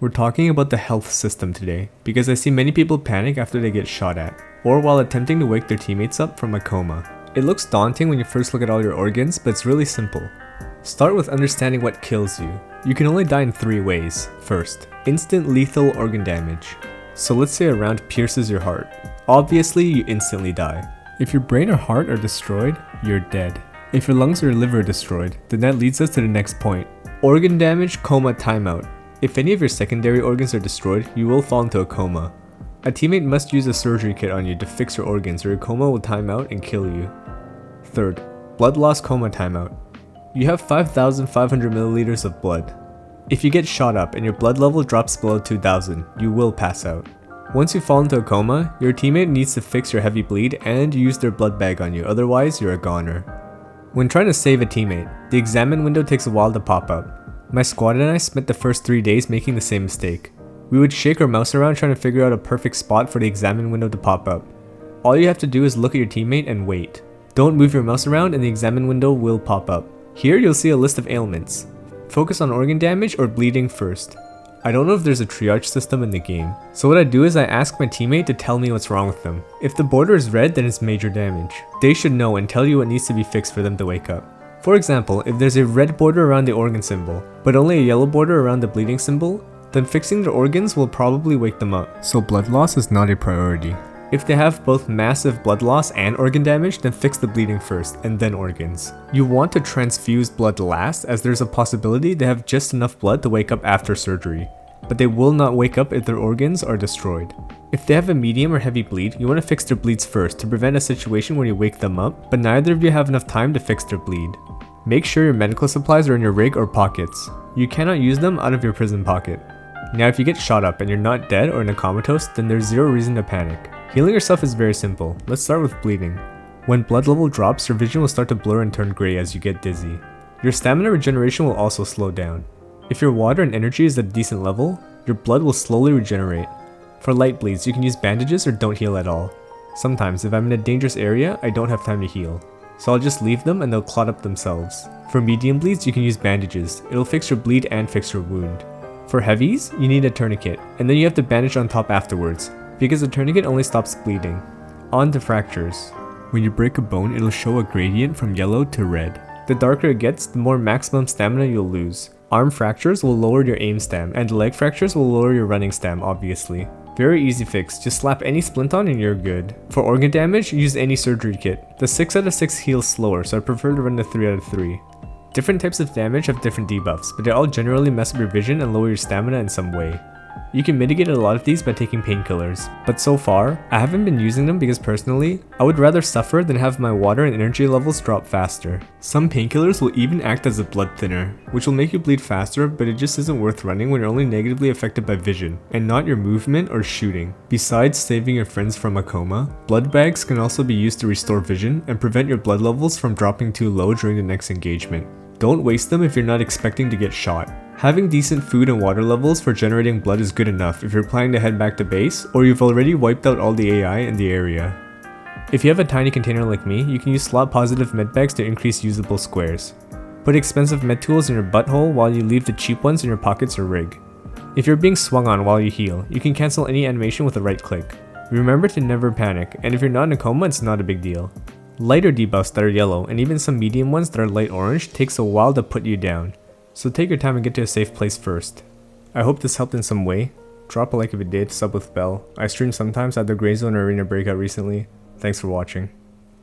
We're talking about the health system today, because I see many people panic after they get shot at, or while attempting to wake their teammates up from a coma. It looks daunting when you first look at all your organs, but it's really simple. Start with understanding what kills you. You can only die in 3 ways. First, instant lethal organ damage. So let's say a round pierces your heart. Obviously, you instantly die. If your brain or heart are destroyed, you're dead. If your lungs or liver are destroyed, then that leads us to the next point. Organ damage, coma, timeout. If any of your secondary organs are destroyed, you will fall into a coma. A teammate must use a surgery kit on you to fix your organs or your coma will time out and kill you. Third, blood loss, coma, timeout. You have 5,500 milliliters of blood. If you get shot up and your blood level drops below 2,000, you will pass out. Once you fall into a coma, your teammate needs to fix your heavy bleed and use their blood bag on you, otherwise you're a goner. When trying to save a teammate, the examine window takes a while to pop up. My squad and I spent the first 3 days making the same mistake. We would shake our mouse around trying to figure out a perfect spot for the examine window to pop up. All you have to do is look at your teammate and wait. Don't move your mouse around and the examine window will pop up. Here you'll see a list of ailments. Focus on organ damage or bleeding first. I don't know if there's a triage system in the game, so what I do is I ask my teammate to tell me what's wrong with them. If the border is red, then it's major damage. They should know and tell you what needs to be fixed for them to wake up. For example, if there's a red border around the organ symbol, but only a yellow border around the bleeding symbol, then fixing their organs will probably wake them up. So blood loss is not a priority. If they have both massive blood loss and organ damage, then fix the bleeding first, and then organs. You want to transfuse blood last, as there's a possibility they have just enough blood to wake up after surgery, but they will not wake up if their organs are destroyed. If they have a medium or heavy bleed, you want to fix their bleeds first to prevent a situation where you wake them up, but neither of you have enough time to fix their bleed. Make sure your medical supplies are in your rig or pockets. You cannot use them out of your prison pocket. Now if you get shot up and you're not dead or in a comatose, then there's zero reason to panic. Healing yourself is very simple. Let's start with bleeding. When blood level drops, your vision will start to blur and turn gray as you get dizzy. Your stamina regeneration will also slow down. If your water and energy is at a decent level, your blood will slowly regenerate. For light bleeds, you can use bandages or don't heal at all. Sometimes, if I'm in a dangerous area, I don't have time to heal, so I'll just leave them and they'll clot up themselves. For medium bleeds, you can use bandages. It'll fix your bleed and fix your wound. For heavies, you need a tourniquet, and then you have to bandage on top afterwards, because the tourniquet only stops bleeding. On to fractures. When you break a bone, it'll show a gradient from yellow to red. The darker it gets, the more maximum stamina you'll lose. Arm fractures will lower your aim stam, and leg fractures will lower your running stam, obviously. Very easy fix, just slap any splint on and you're good. For organ damage, use any surgery kit. The 6 out of 6 heals slower, so I prefer to run the 3 out of 3. Different types of damage have different debuffs, but they all generally mess up your vision and lower your stamina in some way. You can mitigate a lot of these by taking painkillers, but so far, I haven't been using them because personally, I would rather suffer than have my water and energy levels drop faster. Some painkillers will even act as a blood thinner, which will make you bleed faster, but it just isn't worth running when you're only negatively affected by vision, and not your movement or shooting. Besides saving your friends from a coma, blood bags can also be used to restore vision and prevent your blood levels from dropping too low during the next engagement. Don't waste them if you're not expecting to get shot. Having decent food and water levels for generating blood is good enough if you're planning to head back to base, or you've already wiped out all the AI in the area. If you have a tiny container like me, you can use slot positive medbags to increase usable squares. Put expensive med tools in your butthole while you leave the cheap ones in your pockets or rig. If you're being swung on while you heal, you can cancel any animation with a right click. Remember to never panic, and if you're not in a coma, it's not a big deal. Lighter debuffs that are yellow, and even some medium ones that are light orange, takes a while to put you down. So take your time and get to a safe place first. I hope this helped in some way. Drop a like if it did, sub with bell. I stream sometimes at the Gray Zone or Arena Breakout recently. Thanks for watching.